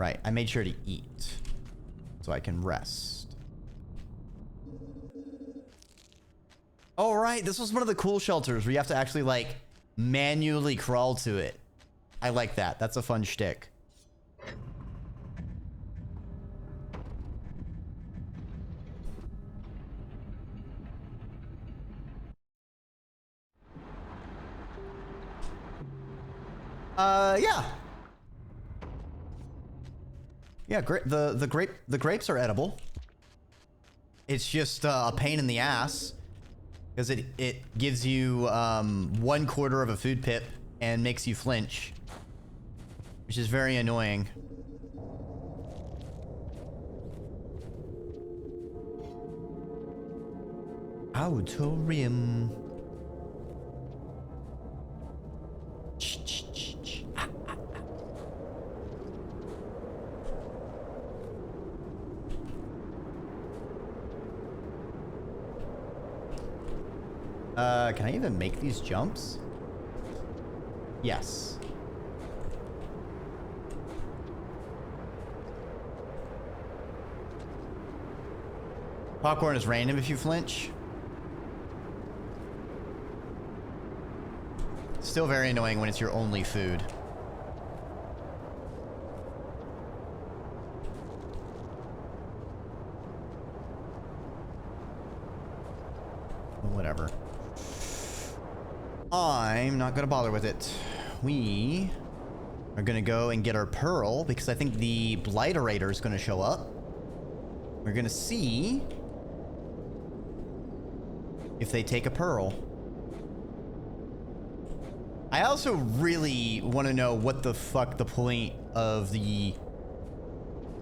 Right, I made sure to eat so I can rest. Oh, right, this was one of the cool shelters where you have to actually, like, manually crawl to it. I like that. That's a fun shtick. Yeah. Yeah, the grapes are edible. It's just a pain in the ass because it gives you 1/4 of a food pip and makes you flinch, which is very annoying. Auditorium. Can I even make these jumps? Yes. Popcorn is random if you flinch. Still very annoying when it's your only food. Whatever. I'm not gonna bother with it. We are gonna go and get our pearl because I think the Blighterator is gonna show up. We're gonna see if they take a pearl. I also really want to know what the fuck the point of the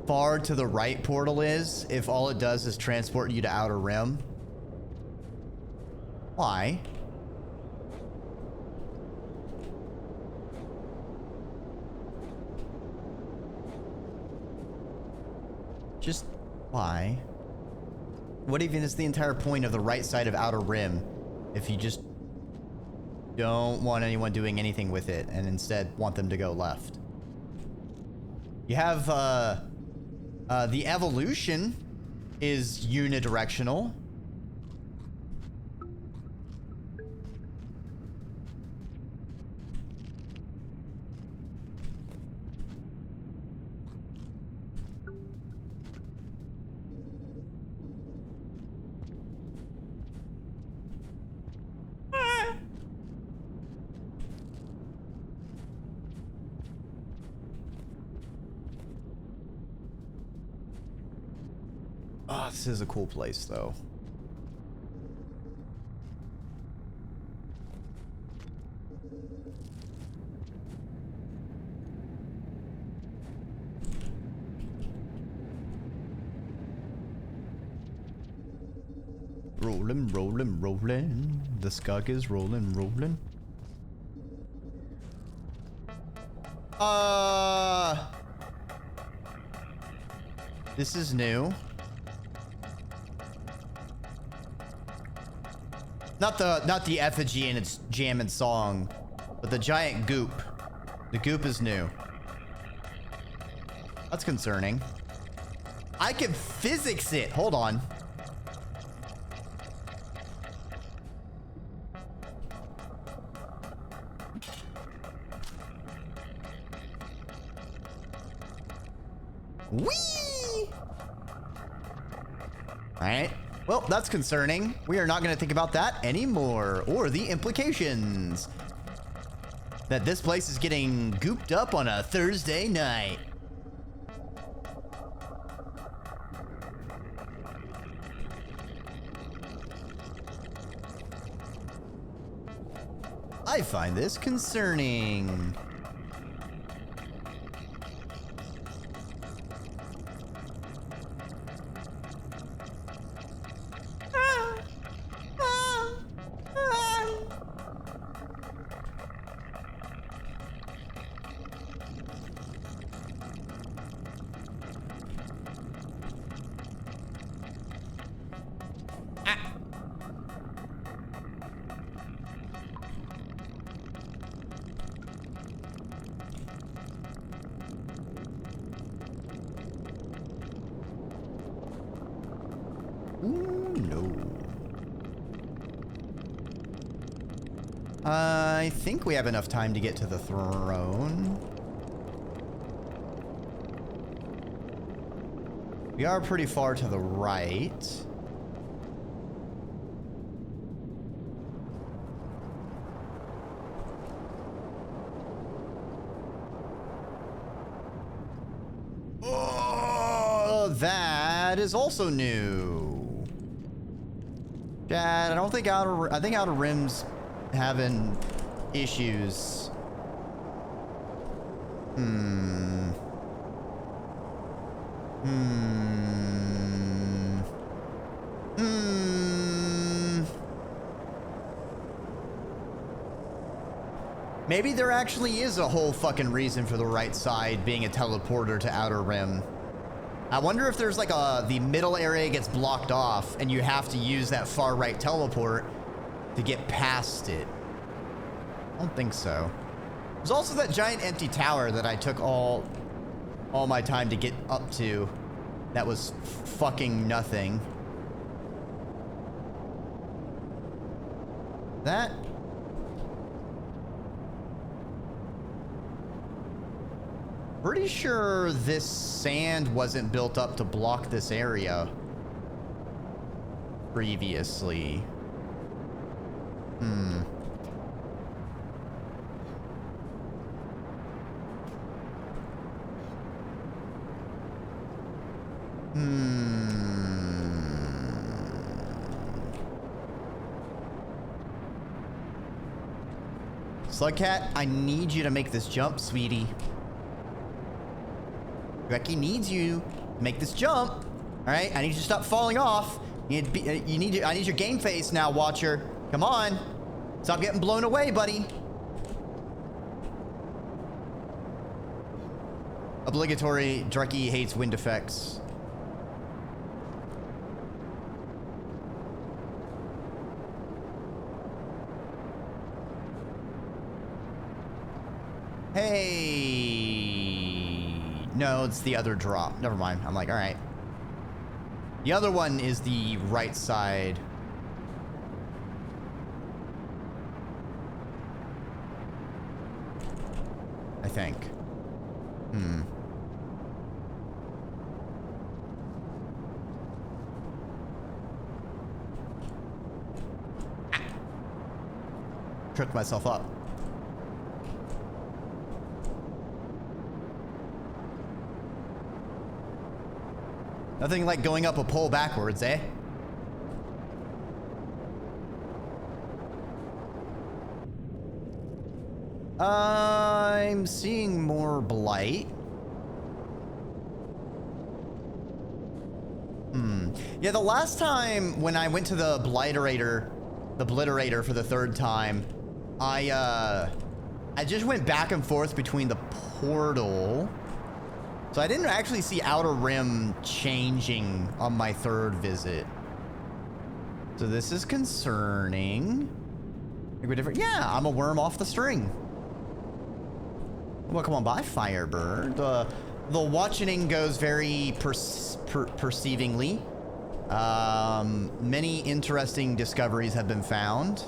far to the right portal is if all it does is transport you to Outer Rim. Why? Just why? What even is the entire point of the right side of Outer Rim if you just don't want anyone doing anything with it and instead want them to go left? You have the evolution is unidirectional. Oh, this is a cool place, though. Rolling, rolling, rolling. The skunk is rolling, rolling. This is new. Not the effigy and its jamming song, but the giant goop. The goop is new. That's concerning. I can physics it. Hold on. Whee! All right. Well, that's concerning. We are not going to think about that anymore, or the implications that this place is getting gooped up on a Thursday night. I find this concerning. Ooh, no. I think we have enough time to get to the throne. We are pretty far to the right. Oh, that is also new. Dad, I don't think I think Outer Rim's having issues. Maybe there actually is a whole fucking reason for the right side being a teleporter to Outer Rim. I wonder if there's like the middle area gets blocked off and you have to use that far right teleport to get past it. I don't think so. There's also that giant empty tower that I took all my time to get up to. That was fucking nothing. That... Pretty sure this sand wasn't built up to block this area previously. Slugcat, I need you to make this jump, sweetie. Dreki needs you to make this jump. All right, I need you to stop falling off. I need your game face now, Watcher. Come on. Stop getting blown away, buddy. Obligatory, Dreki hates wind effects. Hey. No, it's the other drop. Never mind. I'm like, all right. The other one is the right side. I think. Tripped myself up. Nothing like going up a pole backwards, eh? I'm seeing more blight. Yeah, the last time when I went to the Obliterator for the third time, I just went back and forth between the portal. So I didn't actually see Outer Rim changing on my third visit. So this is concerning. Yeah, I'm a worm off the string. Well, come on by, Firebird. The watching goes very perceivingly. Many interesting discoveries have been found.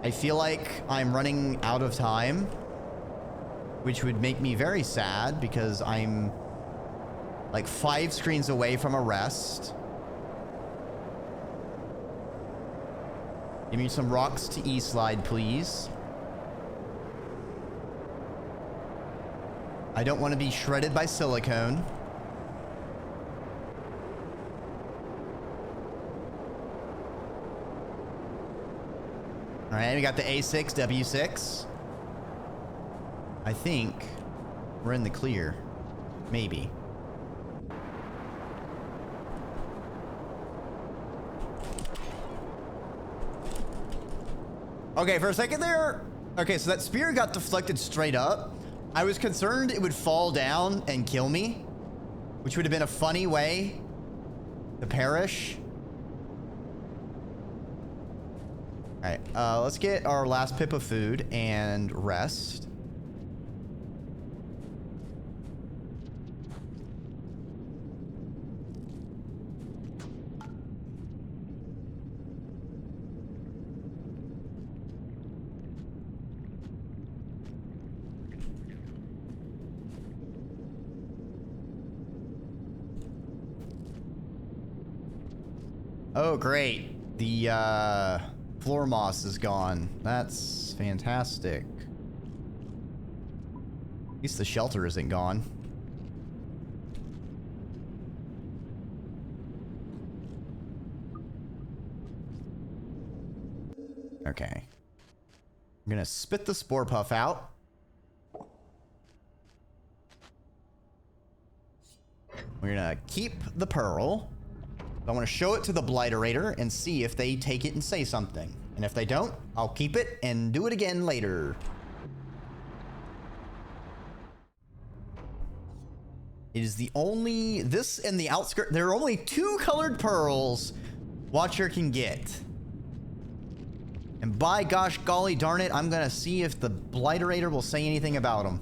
I feel like I'm running out of time, which would make me very sad because I'm like 5 screens away from a rest. Give me some rocks to E-slide, please. I don't want to be shredded by silicone. All right, we got the A6, W6. I think we're in the clear. Maybe. Okay, for a second there. Okay, so that spear got deflected straight up. I was concerned it would fall down and kill me, which would have been a funny way to perish. All right, let's get our last pip of food and rest. Oh, great. The floor moss is gone. That's fantastic. At least the shelter isn't gone. Okay. I'm gonna spit the spore puff out. We're gonna keep the pearl. I want to show it to the Blighterator and see if they take it and say something. And if they don't, I'll keep it and do it again later. It is the only... This and the outskirt... There are only 2 colored pearls Watcher can get. And by gosh golly darn it, I'm gonna see if the Blighterator will say anything about them.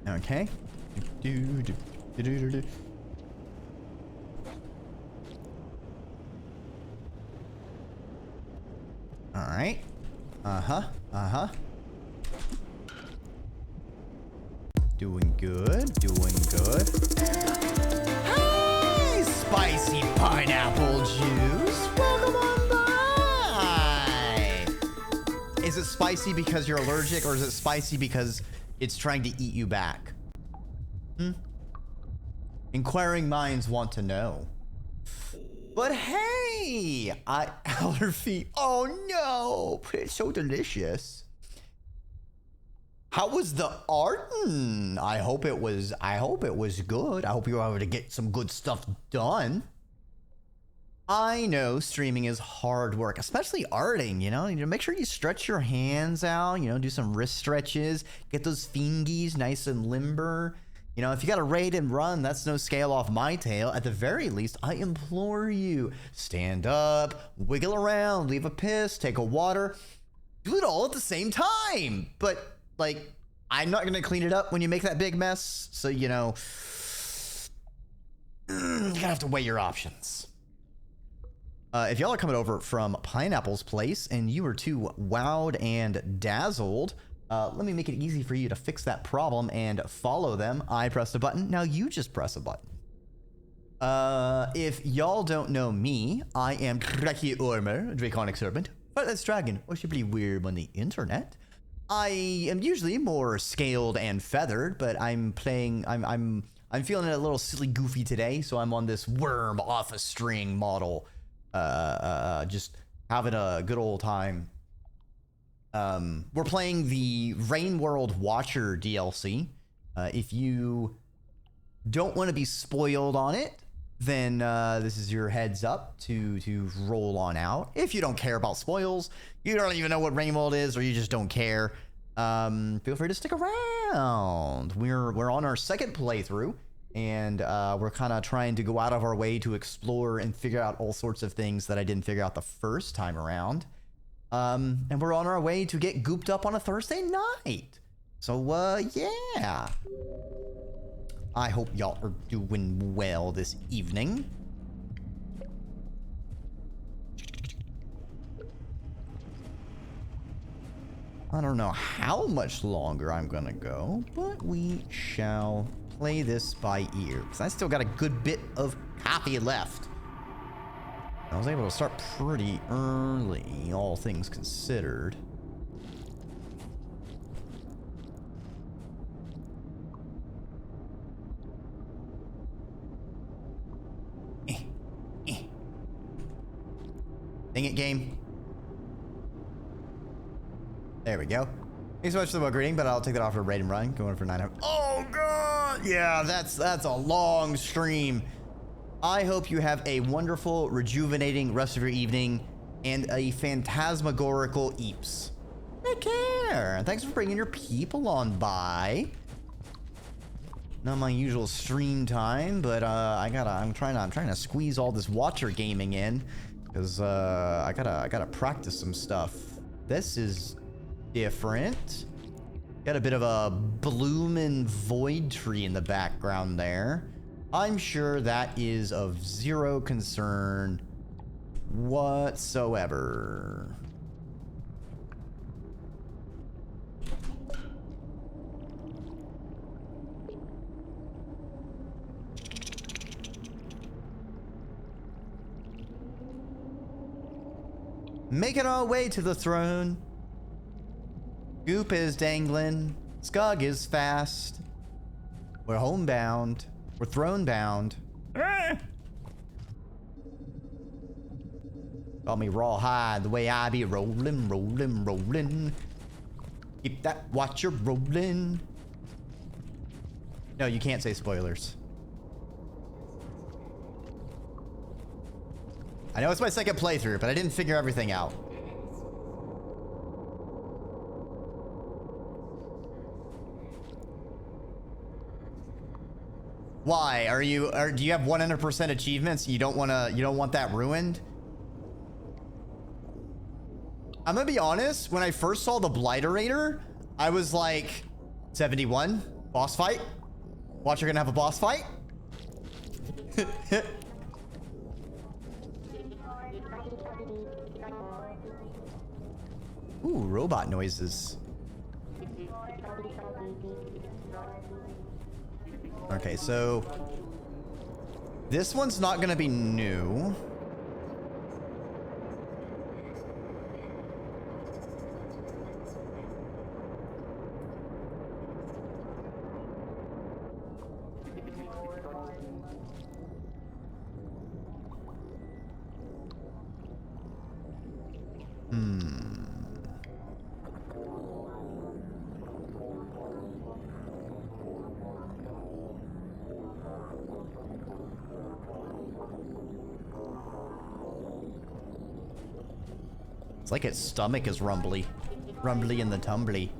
Okay. All right. Doing good. Doing good. Hey, spicy pineapple juice. Welcome on by. Is it spicy because you're allergic, or is it spicy because it's trying to eat you back? Inquiring minds want to know. But hey, our feet. Oh no, it's so delicious. How was the art? I hope it was good. I hope you were able to get some good stuff done. I know streaming is hard work, especially arting, you know? Make sure you stretch your hands out, do some wrist stretches, get those fingies nice and limber. If you got to raid and run, that's no scale off my tail. At the very least, I implore you, stand up, wiggle around, leave a piss, take a water, do it all at the same time. But, like, I'm not going to clean it up when you make that big mess. So, you're going to have to weigh your options. If y'all are coming over from Pineapple's place and you were too wowed and dazzled, let me make it easy for you to fix that problem and follow them. I pressed a button. Now you just press a button. If y'all don't know me, I am Dreki Ormer, Draconic Serpent, Heartless Dragon, or simply weird on the internet. I am usually more scaled and feathered, but I'm feeling a little silly goofy today, so I'm on this worm off a string model. Just having a good old time. We're playing the Rain World Watcher DLC. If you don't want to be spoiled on it, then this is your heads up to roll on out. If you don't care about spoils, you don't even know what Rain World is, or you just don't care, feel free to stick around. We're on our second playthrough, and we're kind of trying to go out of our way to explore and figure out all sorts of things that I didn't figure out the first time around. And we're on our way to get gooped up on a Thursday night. So, yeah. I hope y'all are doing well this evening. I don't know how much longer I'm gonna go, but we shall play this by ear, because I still got a good bit of coffee left. I was able to start pretty early, all things considered. Dang it, game. There we go. Thanks so much for the greeting, but I'll take that off for a raid and run. Going for 900. Oh, God! Yeah, that's a long stream. I hope you have a wonderful, rejuvenating rest of your evening and a phantasmagorical eeps. Take care. Thanks for bringing your people on by. Not my usual stream time, but I'm trying to squeeze all this water gaming in, because I gotta practice some stuff. This is different. Got a bit of a bloomin' void tree in the background there. I'm sure that is of zero concern whatsoever. Making our way to the throne. Goop is dangling. Skug is fast. We're homebound. We're throne bound. Call me rawhide the way I be rolling, rolling, rolling. Keep that watcher rolling. No, you can't say spoilers. I know it's my second playthrough, but I didn't figure everything out. Why? Do you have 100% achievements? You don't want that ruined? I'm gonna be honest, when I first saw the Bliterator, I was like, 71, boss fight? Watch, you're gonna have a boss fight? Ooh, robot noises. Okay, so this one's not gonna be new. It's like its stomach is rumbly. Rumbly in the tumbly.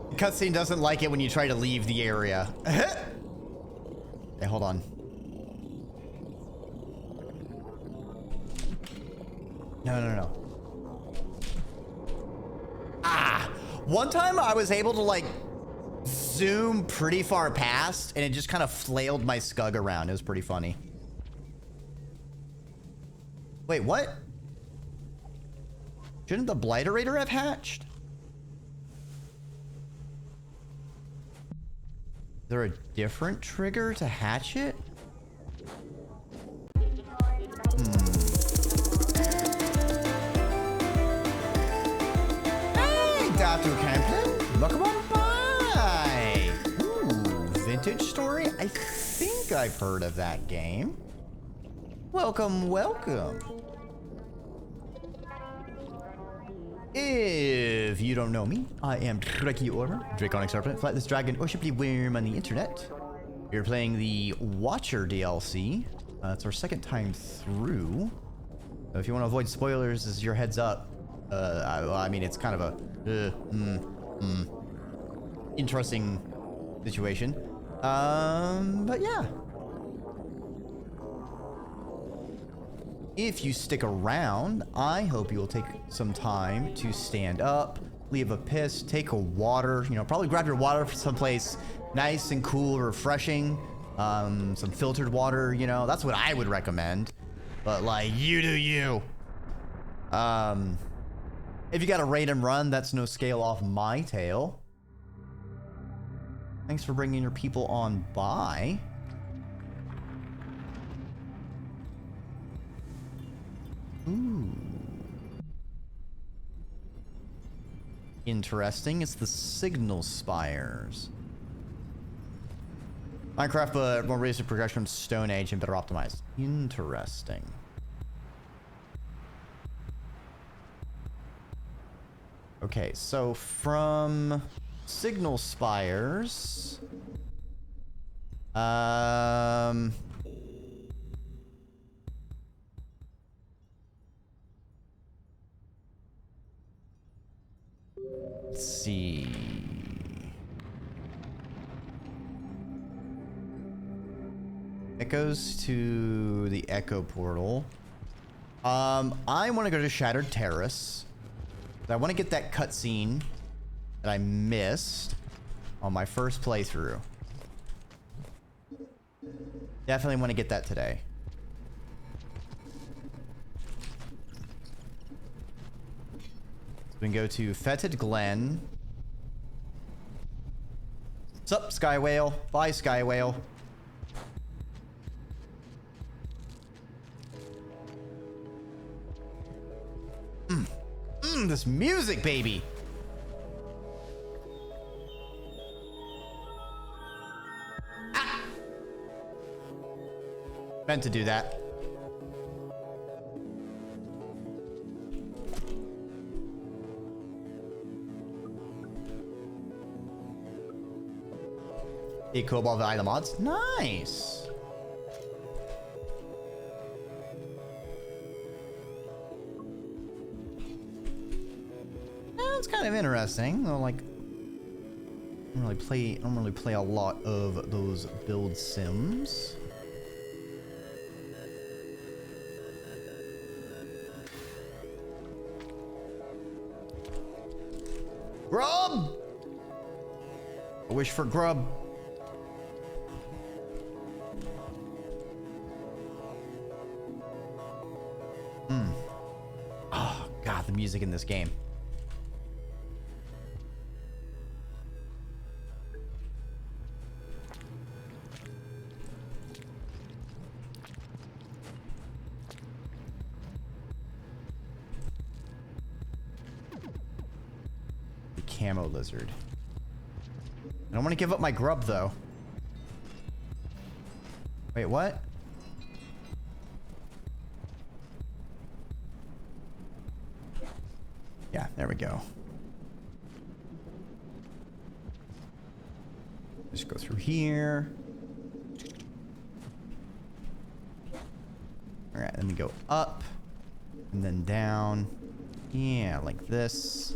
The cutscene doesn't like it when you try to leave the area. Hey, hold on. No. Ah! One time I was able to, like, zoom pretty far past, and it just kind of flailed my Skug around. It was pretty funny. Wait, what? Shouldn't the Bliterator have hatched? Is there a different trigger to hatch it? Dr. Camplin, welcome on by. Ooh, vintage story? I think I've heard of that game. Welcome, welcome. If you don't know me, I am Dreki Ormer, Draconic Serpent, Flightless Dragon, or simply Worm on the internet. We're playing the Watcher DLC. It's our second time through. So if you want to avoid spoilers, this is your heads up. I mean, it's kind of a interesting situation. But yeah. If you stick around, I hope you'll take some time to stand up, leave a piss, take a water, you know, probably grab your water from someplace nice and cool, refreshing, some filtered water, you know, that's what I would recommend. But like, you do you. If you got a raid and run, that's no scale off my tail. Thanks for bringing your people on by. Ooh. Interesting. It's the signal spires. Minecraft, but more realistic progression from Stone Age and better optimized. Interesting. Okay, so from Signal spires. Let's see. It goes to the Echo Portal. I want to go to Shattered Terrace. I want to get that cutscene that I missed on my first playthrough. Definitely want to get that today. We can go to Fetid Glen. Sup, Sky Whale? Bye, Sky Whale. This music, baby. Ah! Meant to do that. The Cobalt Valley mods. Nice. That's kind of interesting. Though, like, I don't really play a lot of those build sims. Grub! I wish for grub. Oh, God, the music in this game. Camo lizard. I don't want to give up my grub though. Wait, what? Yeah, there we go. Just go through here. All right, let me go up and then down. Yeah, like this.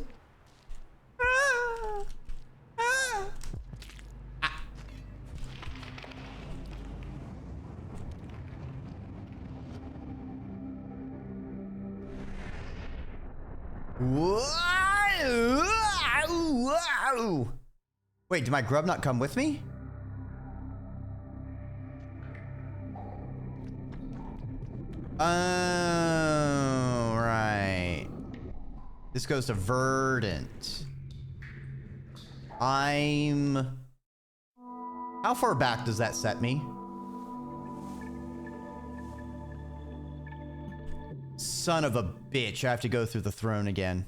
Wait, did my grub not come with me? Oh, right. This goes to Verdant. How far back does that set me? Son of a bitch, I have to go through the throne again.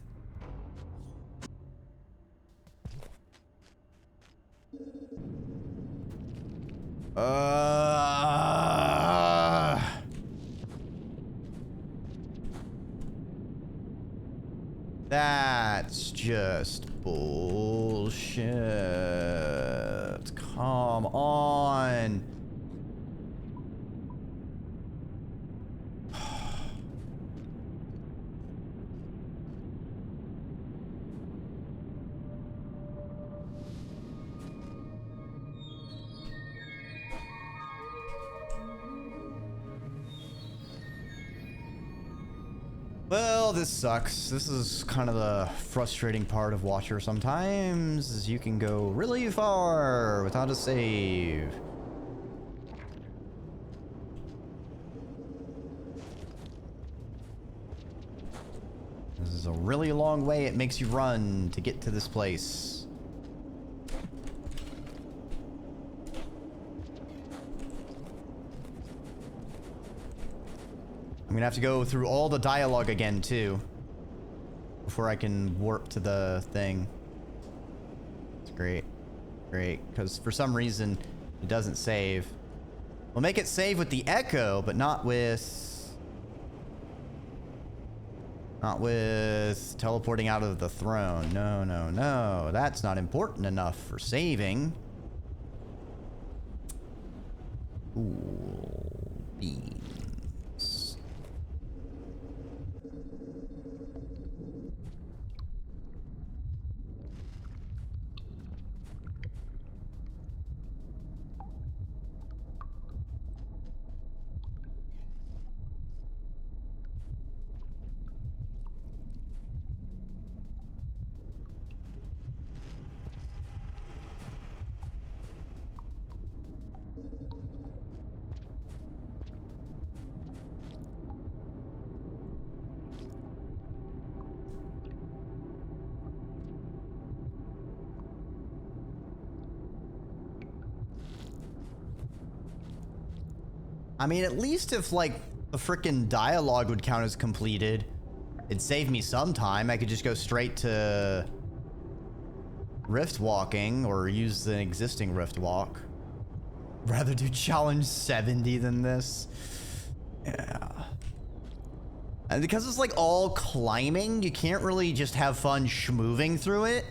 That's just bullshit. Come on. Well, this sucks. This is kind of the frustrating part of Watcher sometimes, is you can go really far without a save. This is a really long way it makes you run to get to this place. I'm gonna have to go through all the dialogue again, too, before I can warp to the thing. It's great. Great. Because for some reason, it doesn't save. We'll make it save with the Echo, but not with... Not with teleporting out of the throne. No, no, no. That's not important enough for saving. Ooh, beans. I mean, at least if, like, the frickin' dialogue would count as completed, it'd save me some time. I could just go straight to rift walking or use the existing rift walk. Rather do challenge 70 than this. Yeah. And because it's, like, all climbing, you can't really just have fun schmoving through it.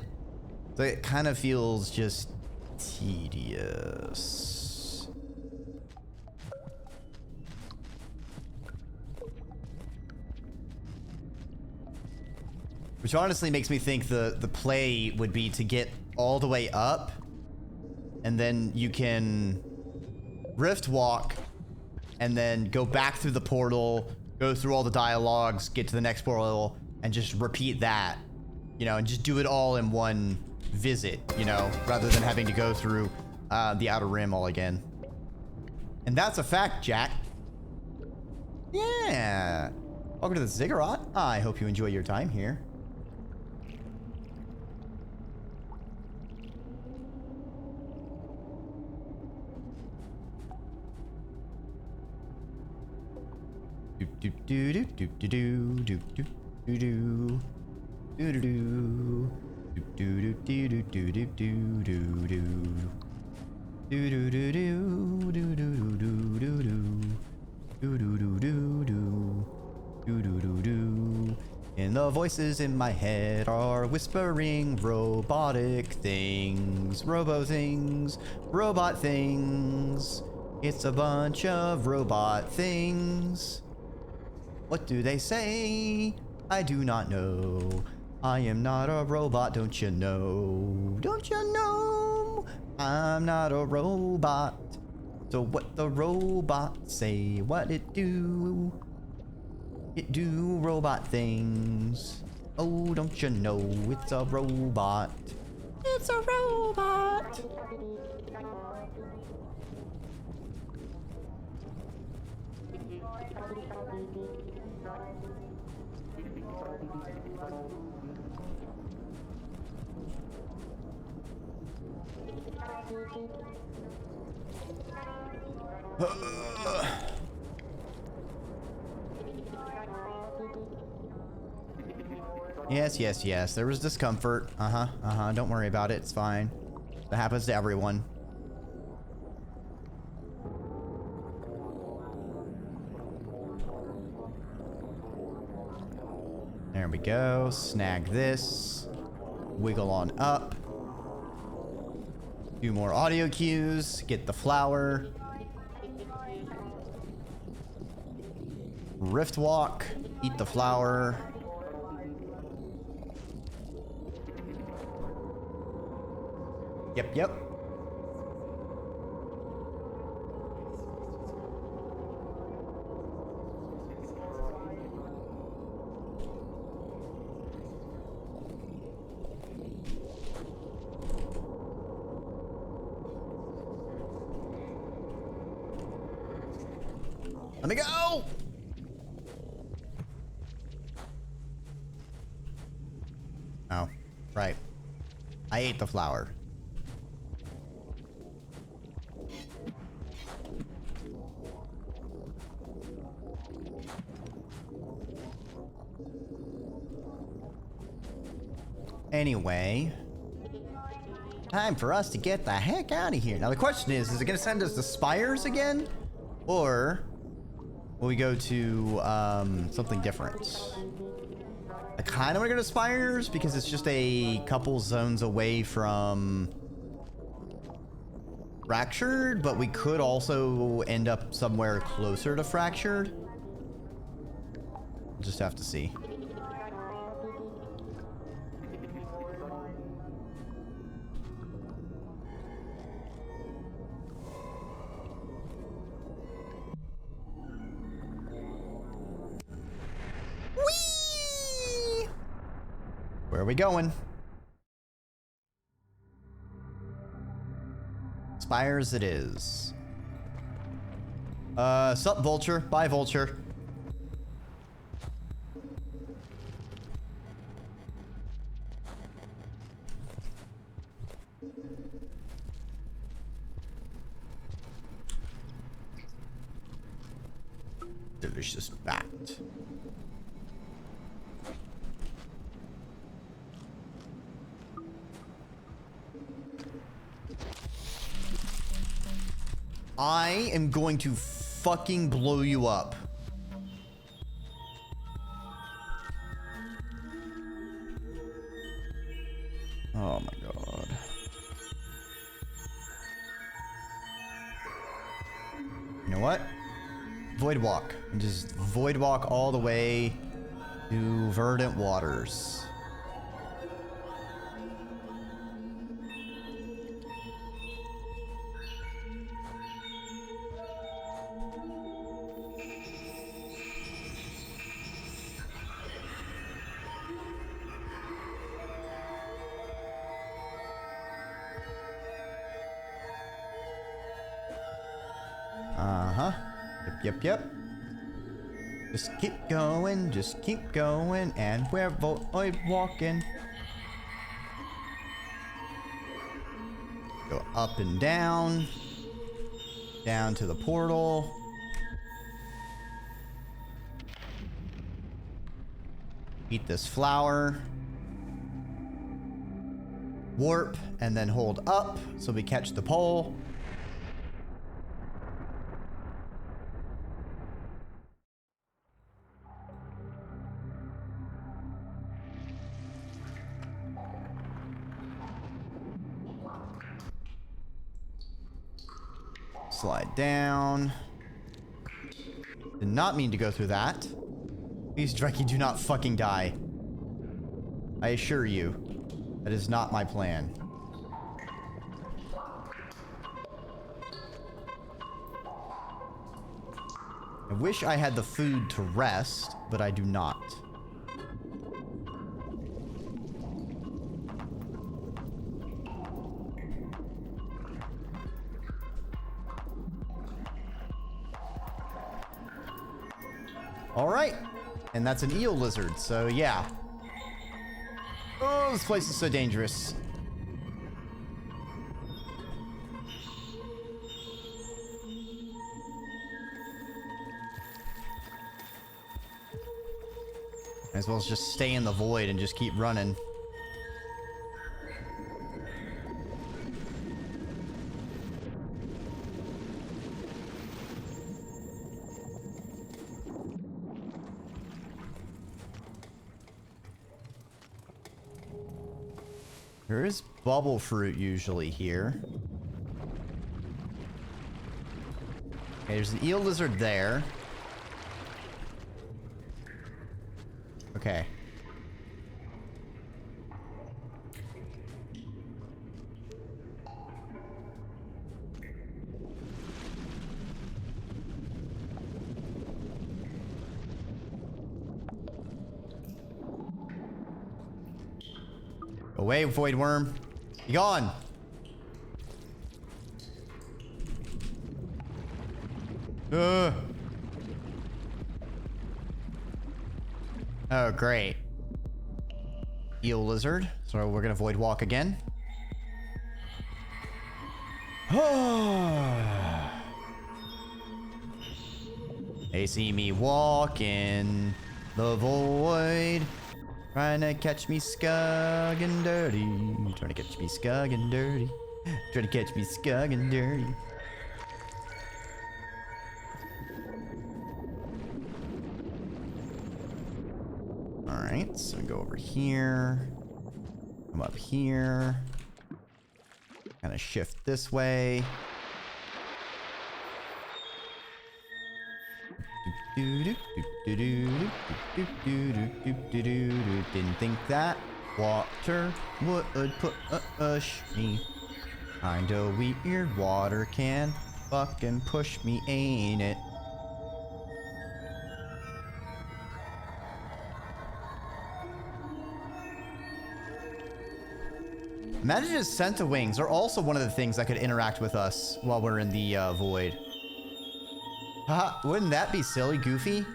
So it kind of feels just tedious. Which honestly makes me think the play would be to get all the way up, and then you can rift walk, and then go back through the portal, go through all the dialogues, get to the next portal, and just repeat that, you know, and just do it all in one visit, you know, rather than having to go through the Outer Rim all again. And that's a fact, Jack. Yeah. Welcome to the Ziggurat. I hope you enjoy your time here. Do do do do do do do do do do do do do do do do do do do. And the voices in my head are whispering robotic things, robo things, robot things. It's a bunch of robot things. What do they say? I do not know. I am not a robot, don't you know? Don't you know? I'm not a robot. So what the robots say, what it do? It do robot things. Oh, don't you know it's a robot? It's a robot. Yes, yes, yes. There was discomfort. Don't worry about it. It's fine. That happens to everyone. There we go. Snag this. Wiggle on up. Do more audio cues. Get the flower. Rift walk. Eat the flower. Yep, yep. Let me go! Oh, right. I ate the flower. Anyway, time for us to get the heck out of here. Now the question is it going to send us to Spires again? Or will we go to something different? I kind of want to go to Spires because it's just a couple zones away from Fractured, but we could also end up somewhere closer to Fractured. We'll just have to see. Whee! Where are we going? Spires it is. Sup, Vulture. Bye, Vulture. Delicious bat. I am going to fucking blow you up. Oh my god. You know what? Void walk. Just void walk all the way to Verdant Waters. Uh-huh. Yep. Just keep going, and we're void walking. Go up and down to the portal. Eat this flower. Warp, and then hold up so we catch the pole. Slide down. Did not mean to go through that. Please, Dreki, do not fucking die. I assure you, that is not my plan. I wish I had the food to rest, but I do not. All right, and that's an eel lizard, so yeah. Oh, this place is so dangerous. Might as well just stay in the void and just keep running. There is bubble fruit usually here. Okay, there's an eel lizard there. Okay. Away, void worm. Be gone. Oh, great. Eel lizard. So we're gonna void walk again. They see me walking the void. Trying to catch me skug and dirty. Trying to catch me skug and dirty. Trying to catch me skug and dirty. Alright. right, so go over here. Come up here. Kind of shift this way. Didn't think that water would push me. Kinda weird, water can fucking push me, ain't it? Imagine just Centowings are also one of the things that could interact with us while we're in the void. Haha, wouldn't that be silly, Goofy?